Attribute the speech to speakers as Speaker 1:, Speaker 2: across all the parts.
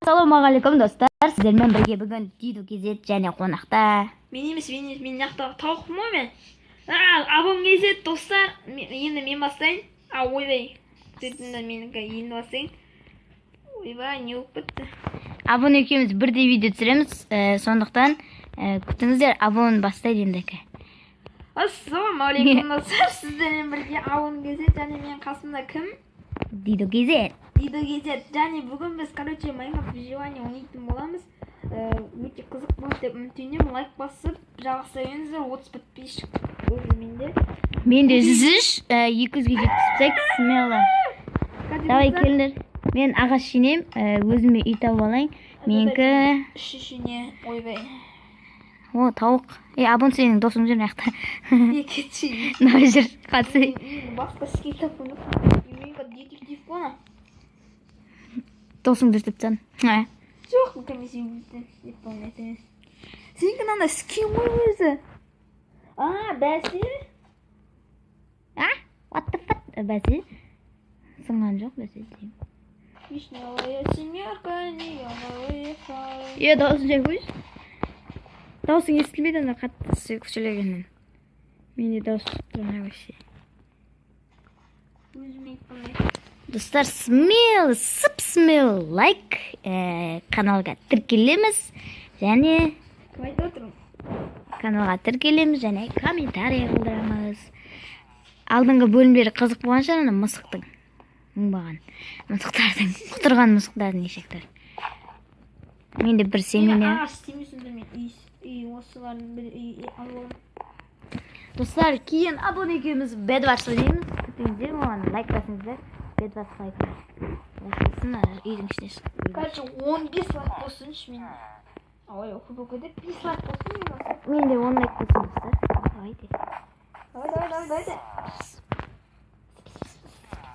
Speaker 1: Ассалаумағалейкум достар, сіздермен бірге бүгін Диду Кезет және қонақта.
Speaker 2: Мен емес, мен жақтағы тауықпын ғой мен. Абон Кезет достар, енді мен бастайын. Ойбай, сөйтінде менікі енді бастайын. Ойбай, не болып кетті.
Speaker 1: Абон екеуміз бірдей видео түсіреміз, сондықтан күтіңіздер, абон бастайды ендікі.
Speaker 2: Ассалаумағалейкум достар, сіздермен бірге Абон Кезет және мен қасымда кім?
Speaker 1: Диду Кезет.
Speaker 2: Диду Кезет. Және бүгін біз, Майнкрафт выживание ойнайтын боламыз. Өте қызық болды деп үміттенемін. Лайк басып, жалғастырыңыздар. 30 подписчик менде.
Speaker 1: Менде 200-ге жеткізсек, смело. Давай келдер. Мен ағаш жинем, өзіме үй тауып алайын. Менікі
Speaker 2: үшіншіне, ойбай.
Speaker 1: О, тауық. Абон сенің досың жүр маяқта.
Speaker 2: Кетші.
Speaker 1: Мына жүр, қатсы.
Speaker 2: Басқа іске тапын. Детектив қона.
Speaker 1: Досыңды іздепсің.
Speaker 2: Жоқ, көмесен деп болмайды. Сенікі мынандай скин ғой өзі. Бәсе?
Speaker 1: What the fuck? Бәсе? Сынған жоқ, бәсе деймін.
Speaker 2: Вишневая семерка, неоновые фары.
Speaker 1: Дауысын жай қойшы. Дауысың естілмейді, ана қатты сөйлегеннен. Менде дауыс тұрмай вообще. Достар, смел лайк, каналға тіркелеміз және комментарий қалдырамыз. Алдыңғы бөлімдері қызық болған шығар, мысықтың мұңбаған мысықтардың, құтырған мысықтардың ешектер. Менде бір семене. Достар, кейін абон екеуміз бедварс ойнаймыз. Күтіңіздер, оған лайк басыңыздар. Бедварс лайк. Лайкасын үйдің ішіне шығып.
Speaker 2: Короче, 15 лайк болсыншы мен. Ой, көп өкеді 5 лайк болсын мен болсын.
Speaker 1: Менде 10 лайк болсын достар. Давайте.
Speaker 2: Давай.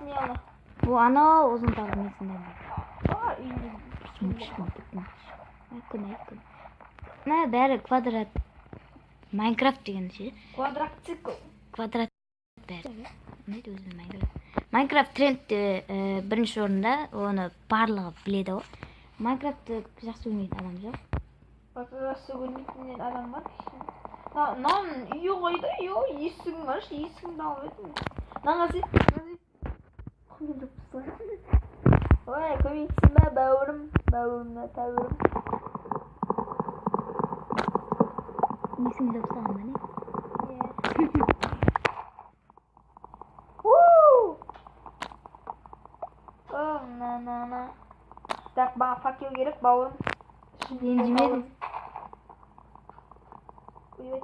Speaker 2: Не ала?
Speaker 1: Бұл анау ұзын тағы месінде. Күн. Бәрі квадрат. Майнкрафт деген ше. Квадрат бәрі. Нейді өзін Майнкрафт. Майнкрафт трендте бірінші орында, оны барлығы біледі ғой. Майнкрафтты жақсы көрмейтін адам жоқ.
Speaker 2: Жақсы көрмейтін адам бар. Нан үйі қойды, есігің бар, есігіңді алып едім. Наңғасы. Ой, көмейсің ба, бәуірім, тәуірім.
Speaker 1: Есіңді ұпсаған ба не?
Speaker 2: Так, баған факел керек, бауырым.
Speaker 1: Ренжімедім.
Speaker 2: Тез,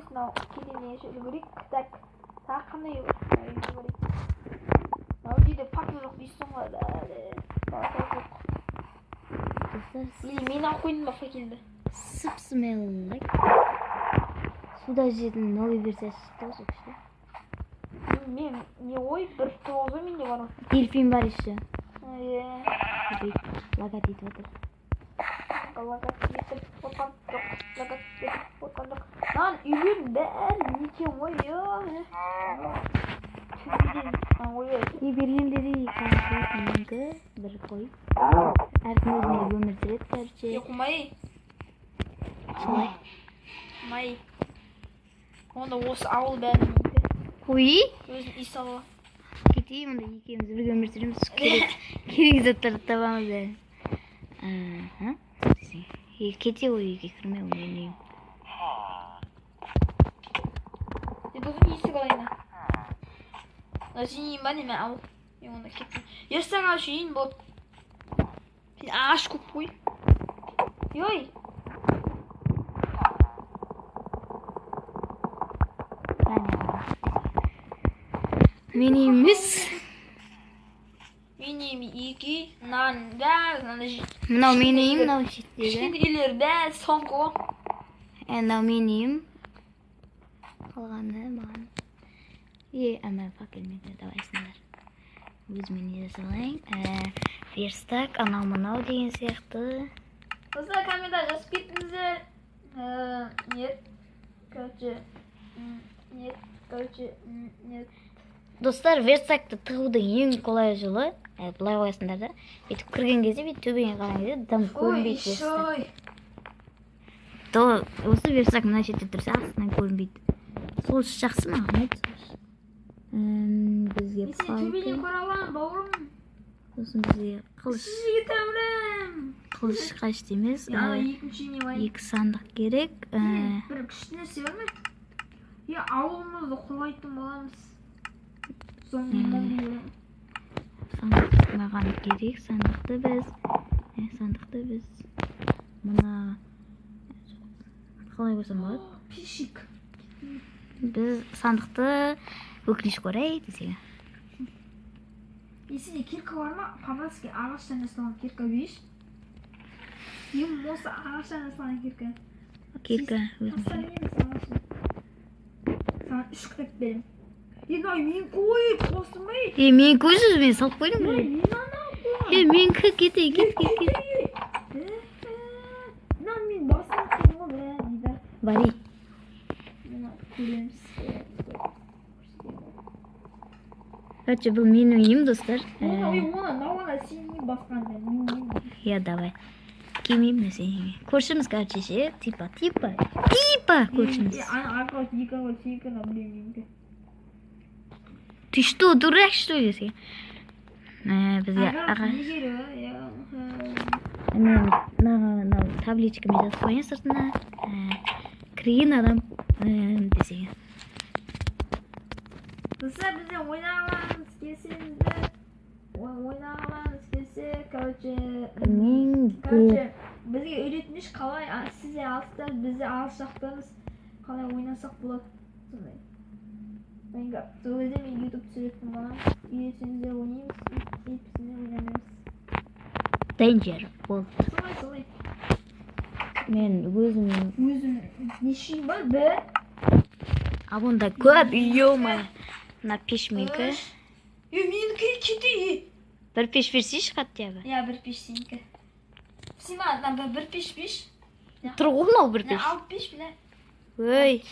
Speaker 2: мынау келемeye шөлі көрейік. Так, қандай үй көрейік. Мынау дейді факел жоқ дейсің ғой. Мен қойдым ба факелді?
Speaker 1: Смел лайк. Суда жетін новый версиясы шықты осы күшті.
Speaker 2: Мен не ой, бір тоғызы менде бар ма?
Speaker 1: Дельфин бар еще.
Speaker 2: Лагат етіп отыр. Нан үйлен бәрі некен ғой,
Speaker 1: Бергендері қаңқы бір қой. Әркім өзіне өмір сүреді, короче.
Speaker 2: Қумай.
Speaker 1: Солай.
Speaker 2: Қумай. Онда осы ауыл бәрі менде.
Speaker 1: Қой?
Speaker 2: Өзін үй салуы.
Speaker 1: Кетейін, онда екеуміз бірге өмір сүреміз. Керек заттарды табамыз бәрі. Кете ғой, үйге кірмей ойнайым.
Speaker 2: Бүгін есік алайын. Жинейін ба неме ауыл. Мен онда кеттім. Ертең жиын болды. Сен ағаш көп қой. Йой.
Speaker 1: Мен емес.
Speaker 2: Менем екі, нан да,
Speaker 1: Мынау менем, мынау шеттегі.
Speaker 2: Кішкентелер да, соңғы.
Speaker 1: Мынау менем. Қалғаны маған. Әмі факелменді давайсыңдар. Өзімен не салайын. Верстак, анау-мынау деген сияқты.
Speaker 2: Достар, комментар жазып кеттіңіздер. Нет.
Speaker 1: Достар, верстакты тығудың ең қолай жолы Былай қоясыңдар да. Бүйтіп кірген кезде бүйтіп төбеңе қараған кезде дым көрінбейді верстак.
Speaker 2: ой.
Speaker 1: То осы верстак мына жерде тұрса астынан көрінбейді. Сол жақсы маған ұнайды. Бізге
Speaker 2: Мен сені төбеден көре аламын, бауырым.
Speaker 1: сосын бізге қылыш
Speaker 2: Сізге тәуірім.
Speaker 1: қажет емес.
Speaker 2: Екінші не бар?
Speaker 1: 2 сандық керек.
Speaker 2: Бір күшті нәрсе бар ма? Ауылымызды құлайтын боламыз. Зомби.
Speaker 1: Сандық маған керек. Сандықты біз мына қалай қойсам болады?
Speaker 2: Пишик.
Speaker 1: Біз сандықты өкінішке орай десең.
Speaker 2: Есіне кирка бар ма? По-братски ағаштан жасалған кирка бейіш. Осы ағаштан жасалған кирка.
Speaker 1: Кирка өзім.
Speaker 2: Саған 3 кітап берем. Мен қойып қосылмай.
Speaker 1: Мен көзсіз мен салып қойдым. Мен кет.
Speaker 2: Мен басым қойым ғой, дейді.
Speaker 1: Бари. Короче, бұл менің үйім, достар.
Speaker 2: Науана сені басқан.
Speaker 1: Я давай. Келмеймін сенге. Көршіміз, короче, ше. Типа көршіміз. Ты что, дурак, что ли, сен? Бізге аға. Мен табличкамен жазып қойын сыртына. Кірген адам десең.
Speaker 2: Достар, бізде ойнағаларымыз келсе, короче, бізге үйретініш қалай сізде алыстар, бізде алыс жақтарымыз қалай ойнасақ болады. Сондай. Сол кезде мен YouTube түсіретін болам. Үйретсеңіздер ойнаймыз, үйретпесеңіздер ойнамаймыз.
Speaker 1: Danger болды.
Speaker 2: Солай.
Speaker 1: Мен өзім
Speaker 2: неше бар? Бір?
Speaker 1: Абонда көп, ё-моё. Мына пеш менікі.
Speaker 2: Менікі кетейі.
Speaker 1: Бір пеш берсейші хотя бы.
Speaker 2: Бір пеш сенікі. Сема, бір пеш.
Speaker 1: Тұр ғой мынау бір пеш.
Speaker 2: Алып пеш, біле.
Speaker 1: Өй.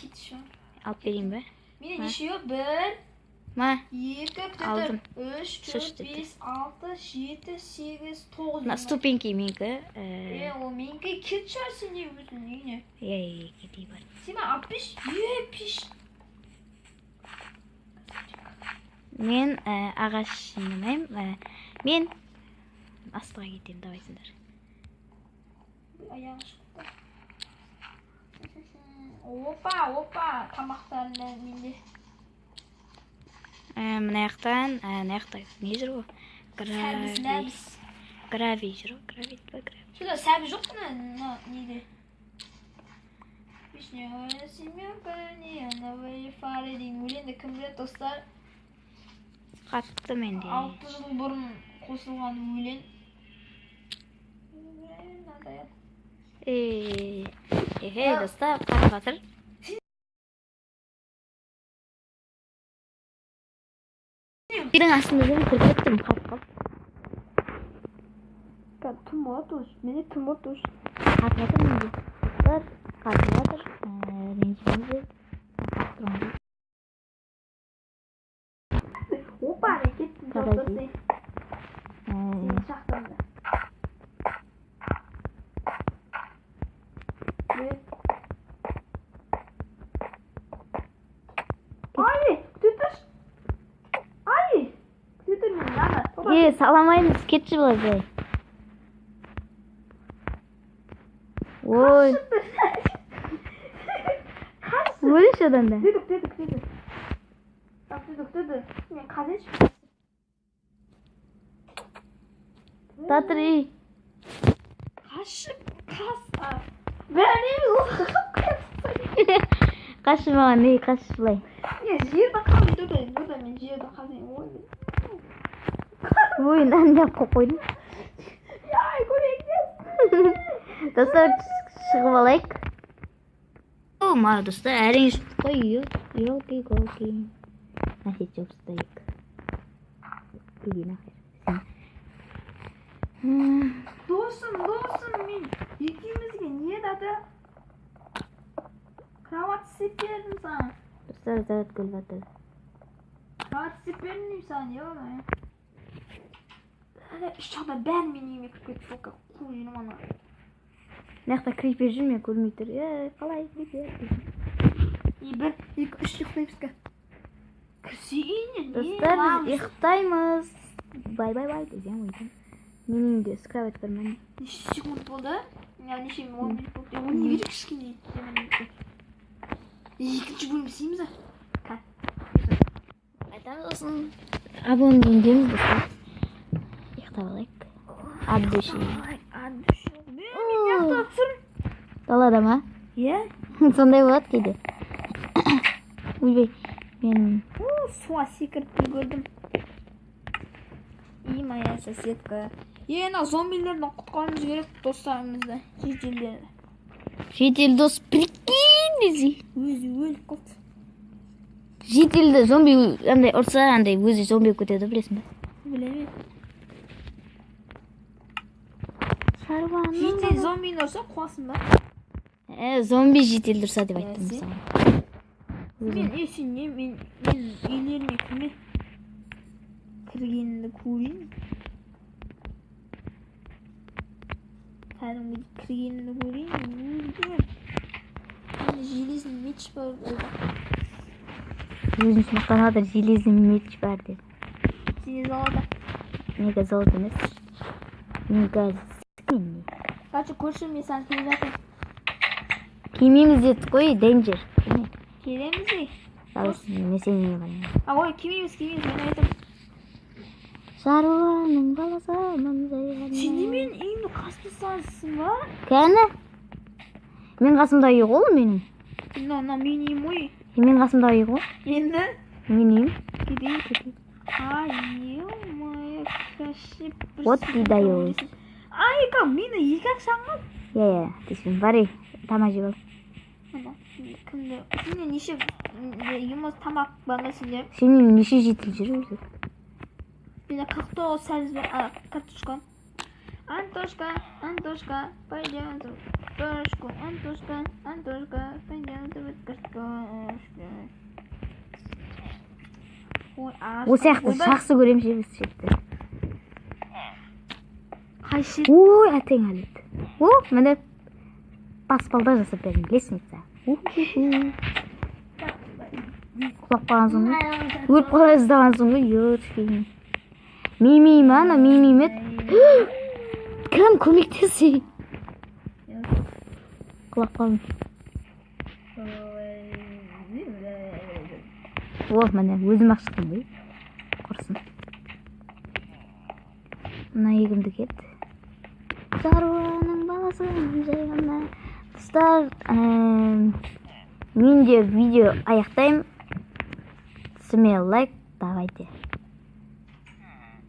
Speaker 1: Алып берейін бе?
Speaker 2: Мене неше ё? 1,
Speaker 1: Ма?
Speaker 2: 2,
Speaker 1: 3,
Speaker 2: 4, 5, 6, 7, 8, 9.
Speaker 1: Мына ступеньки менікі.
Speaker 2: Ол менікі кет шығар сенде өзің үйіне.
Speaker 1: Кетей бар.
Speaker 2: Сема, алып пеш? Пеш.
Speaker 1: Мен ағаш жинамаймын. Мен астыға кетемін, давайсыңдар.
Speaker 2: Аяғы шықты. Опа, тамақтарында менде.
Speaker 1: Мына жақтан, не жүр ғой? Гравий жүр ғой, гравий.
Speaker 2: Шуда сәбі жоқ қана неде? Вишневая семерка, неоновые фары деген өлеңді кім біледі, достар?
Speaker 1: Қатты менде.
Speaker 2: 6 жыл бұрын қосылған өлең.
Speaker 1: Достар, қарап жатыр. Бірің астында жүріп кіріп тұрмын, қап.
Speaker 2: Түн болады өш. Менде түн болады өш.
Speaker 1: Қатып жатыр менде. Достар, қатып жатыр. Ренжімейді.
Speaker 2: Опа, кеттім достар сен. Сен шақтырды.
Speaker 1: Саламаймыз, кетші болады. Ой. Өліш одан да.
Speaker 2: Дедік. Мен қазеш.
Speaker 1: Татыр үй.
Speaker 2: Қашып, бәрінеміз оқып
Speaker 1: Қашы маған, не қашы бұлай?
Speaker 2: Жерді қазын, бұда мен жерді қазын.
Speaker 1: Ойын деп қойдым.
Speaker 2: Көрейік.
Speaker 1: Достар, шығып алайық. Ма, достар, әрең шығып қой. Елки-колки. Әсет жоқ ұстайық. Білген ақыр.
Speaker 2: Досым, мен екеумізге не дады? Кроват істеп бердім саған.
Speaker 1: Достар, завод көліп жатыр.
Speaker 2: Кроват істеп бердім саған, Ана үш жағда бәрі менің үйіме кіріп кетті. Шоққа қойыным ана.
Speaker 1: Мына жақта крипер жүр, мен көрмей тұр. Қалай крипер?
Speaker 2: 1, 2, 3 ұйықтаймыз ка. Кірсе үйіне.
Speaker 1: Достар, біз ұйықтаймыз. Бай. Дезем ойдым. Менің үйімде скрабет бар мәне.
Speaker 2: Неше секунд болды? Неше 10 минут болды. Оны не берік кішкене. Екінші бөлім істейміз а?
Speaker 1: Айтамыз осын. Абонеміз достар. Ұйықтап алайық. Ат души.
Speaker 2: Мен ұйықта тұрмын.
Speaker 1: Далада ма?
Speaker 2: Иә?
Speaker 1: Сондай болады кейде. Ойбай, мен...
Speaker 2: Суға секіріп үлгердім. И моя соседка. Ана зомбилерден құтқаруымыз керек достарымызды.
Speaker 1: Житель дос, прикинь дези.
Speaker 2: Өзі өліп қалды.
Speaker 1: Жительді зомби андай ұрса, андай өзі зомби көтеді, білесің бе?
Speaker 2: Білемін.
Speaker 1: Шаруаның...
Speaker 2: Житель зомбині ұрса қуасың ба?
Speaker 1: Зомби житель ұрса деп айттым мысалы.
Speaker 2: Мен есіне, мен үйлеріне кірме. Кіргенімді көрейін. Кәдімгі кіргенімді көрейін. Өлгем. Енді железін меч бар болды.
Speaker 1: Өзін смақтанады, железін меч бар деп.
Speaker 2: Сене залада.
Speaker 1: Мега золот емес. Мега скинни.
Speaker 2: Короче, көршім мен саған келе жатырмын.
Speaker 1: Кемеміз дедік қой, Danger.
Speaker 2: Келеміз бе?
Speaker 1: Мен сені не қараймын.
Speaker 2: Ой, келмейміз, мен айтамын.
Speaker 1: Шаруаның баласы маңдайға.
Speaker 2: Сен не менің үйімді қасында салсың ба?
Speaker 1: Кәні? Мен қасымда үй ғой менің.
Speaker 2: Мына менің үйім ғой.
Speaker 1: Мен қасымда үй ғой.
Speaker 2: Енді?
Speaker 1: Мен үйім.
Speaker 2: Кетейін. Ай, ё-моё, красив.
Speaker 1: Вот дайо.
Speaker 2: Ай, как мені екі-ақ шаңғып.
Speaker 1: Иә, дейсің, бари, тамақ жеп ал.
Speaker 2: Кімді? Сенде неше юмыз тамақ бар ма сенде?
Speaker 1: Сенің неше жетіл жүр өзі?
Speaker 2: Менде 49 сәліз бар, картошка. Антошка, пойдем в картошку. Антошка, пойдем в картошку.
Speaker 1: Ол сияқты жақсы көрем жеміс шетті.
Speaker 2: Қайшы?
Speaker 1: Ой, әтең әлет. Міне баспалда жасап бердім, білесің етса. Құлап қалғансың ғой? Өліп қалай іздағансың ғой? Йотшкейін. Мимим, ана мимимет. Кім көмектесі? Құлап қалдым. Міне өзім ақ шықтым ғой. Құрсын. Мына егімді кет. Шаруаның баласы жайғанда. Достар, мен де видео аяқтаймын. Сізме лайк, давайте.